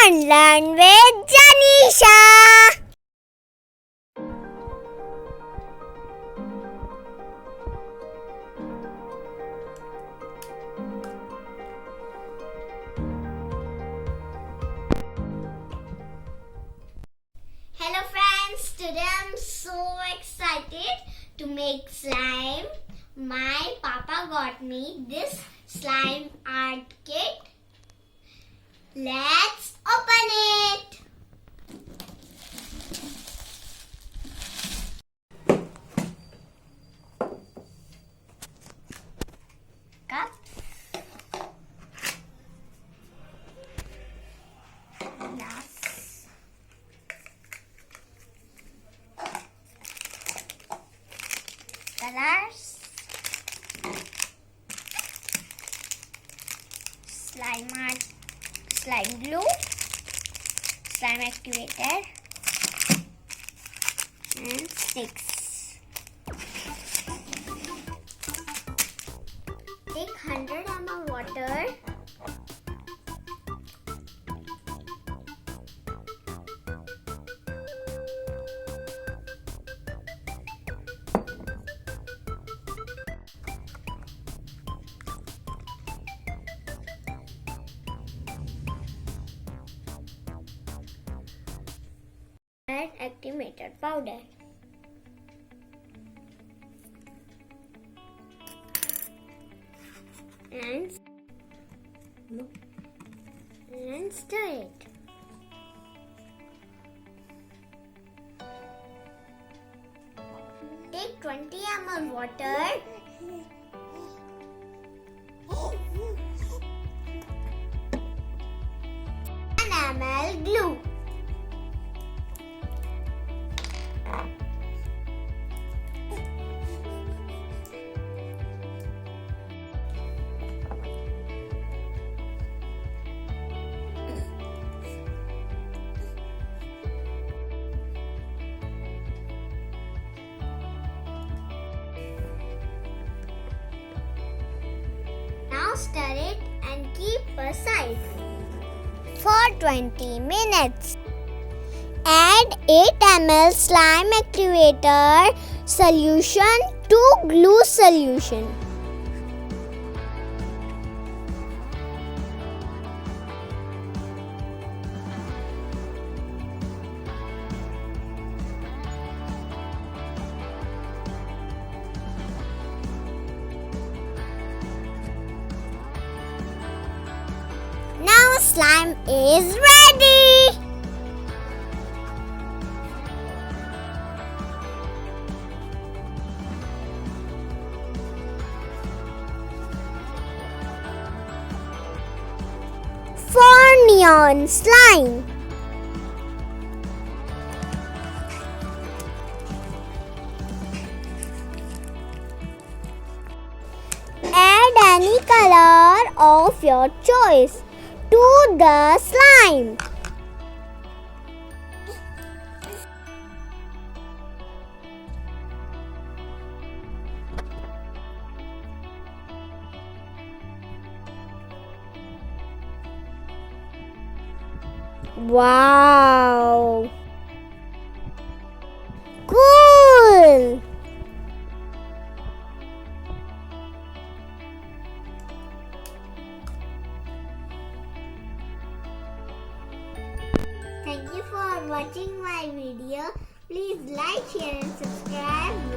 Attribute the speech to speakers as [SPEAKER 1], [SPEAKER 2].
[SPEAKER 1] Learn with Janisha. Hello friends, today I'm so excited to make slime. My papa got me this slime art kit. Let's open it. Cup. Glass. Colors. Slime art. Slime glue, slime activator, and sticks. Take 100 ml water. Add activator powder. And stir it. Take 20 ml water. And ml glue. Now stir it and keep aside for 20 minutes. Add 8 ml slime activator solution to glue solution. Now slime is ready. For neon slime. Add any color of your choice to the slime. Wow! Cool! Thank you for watching my video. Please like, share and subscribe.